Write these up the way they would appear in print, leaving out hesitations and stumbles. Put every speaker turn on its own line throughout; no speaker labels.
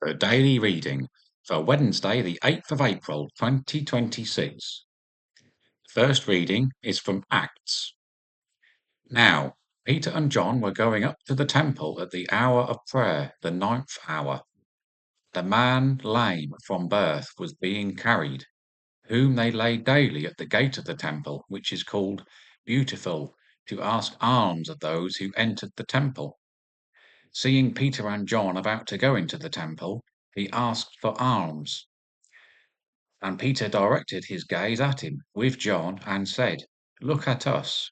A daily reading for Wednesday, the 8th of April, 2026. First reading is from Acts. Now, Peter and John were going up to the temple at the hour of prayer, the 9th hour. The man lame from birth was being carried, whom they laid daily at the gate of the temple, which is called Beautiful, to ask alms of those who entered the temple. Seeing Peter and John about to go into the temple, he asked for alms. And Peter directed his gaze at him with John and said, "Look at us."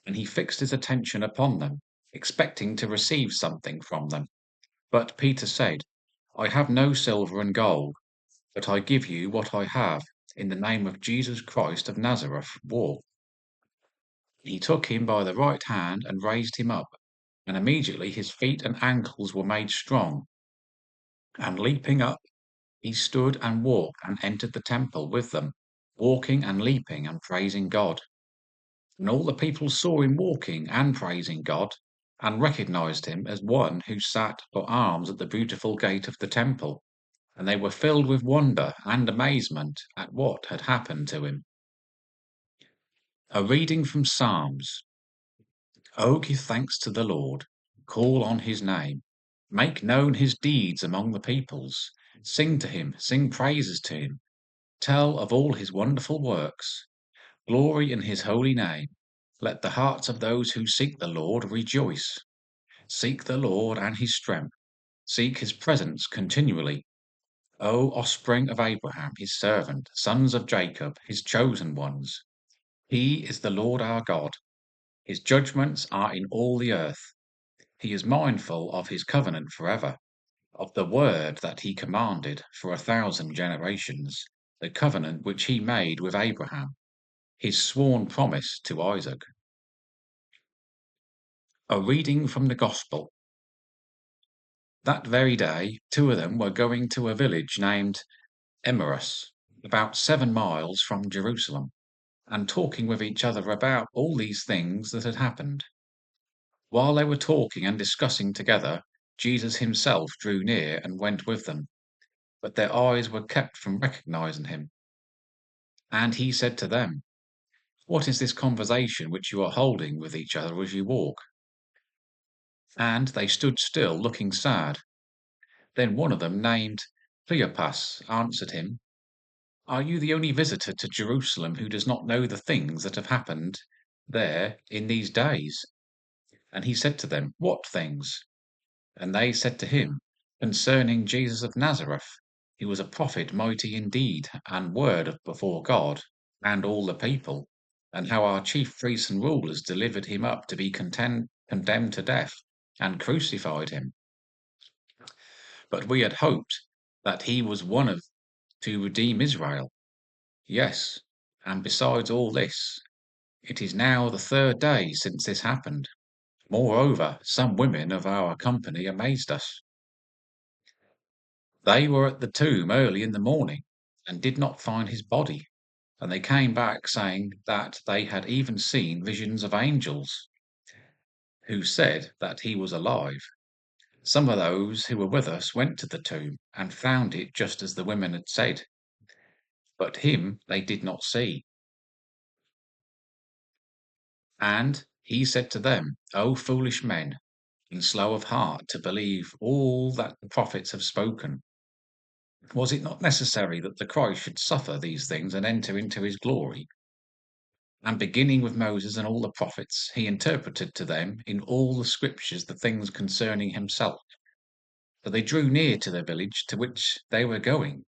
And he fixed his attention upon them, expecting to receive something from them. But Peter said, "I have no silver and gold, but I give you what I have. In the name of Jesus Christ of Nazareth, walk." He took him by the right hand and raised him up, and immediately his feet and ankles were made strong. And leaping up, he stood and walked and entered the temple with them, walking and leaping and praising God. And all the people saw him walking and praising God, and recognized him as one who sat for alms at the beautiful gate of the temple. And they were filled with wonder and amazement at what had happened to him. A reading from Psalms. Oh, give thanks to the Lord, call on his name, make known his deeds among the peoples, sing to him, sing praises to him. Tell of all his wonderful works. Glory in his holy name. Let the hearts of those who seek the Lord rejoice. Seek the Lord and his strength. Seek his presence continually. O offspring of Abraham, his servant, sons of Jacob, his chosen ones. He is the Lord our God. His judgments are in all the earth. He is mindful of his covenant forever, of the word that he commanded for 1,000 generations, the covenant which he made with Abraham, his sworn promise to Isaac. A reading from the Gospel. That very day, two of them were going to a village named Emmaus, about 7 miles from Jerusalem, and talking with each other about all these things that had happened. While they were talking and discussing together, Jesus himself drew near and went with them, but their eyes were kept from recognizing him. And he said to them, "What is this conversation which you are holding with each other as you walk?" And they stood still, looking sad. Then one of them, named Cleopas, answered him, "Are you the only visitor to Jerusalem who does not know the things that have happened there in these days?" And he said to them, "What things?" And they said to him, "Concerning Jesus of Nazareth, he was a prophet mighty in deed and word before God and all the people, and how our chief priests and rulers delivered him up to be condemned to death and crucified him. But we had hoped that he was one of to redeem Israel. Yes, and besides all this, it is now the third day since this happened. Moreover, some women of our company amazed us. They were at the tomb early in the morning, and did not find his body. And they came back saying that they had even seen visions of angels, who said that he was alive. Some of those who were with us went to the tomb, and found it just as the women had said, but him they did not see. And he said to them, O foolish men, and slow of heart to believe all that the prophets have spoken. Was it not necessary that the Christ should suffer these things and enter into his glory? And beginning with Moses and all the prophets, he interpreted to them in all the scriptures the things concerning himself. So they drew near to the village to which they were going.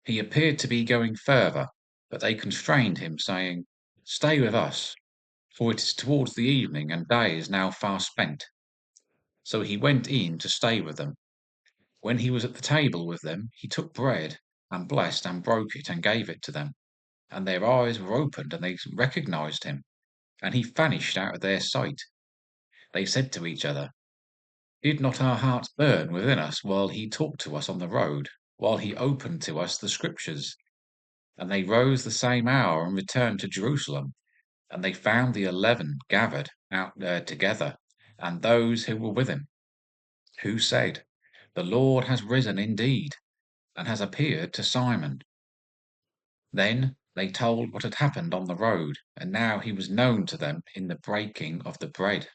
He appeared to be going further, but they constrained him, saying, "Stay with us, for it is towards the evening, and day is now far spent." So he went in to stay with them. When he was at the table with them, he took bread, and blessed and broke it, and gave it to them. And their eyes were opened, and they recognized him, and he vanished out of their sight. They said to each other, "Did not our hearts burn within us while he talked to us on the road, while he opened to us the scriptures?" And they rose the same hour and returned to Jerusalem. And they found the 11 gathered out there together, and those who were with him, who said, The Lord has risen indeed, and has appeared to Simon." Then they told what had happened on the road, and how he was known to them in the breaking of the bread.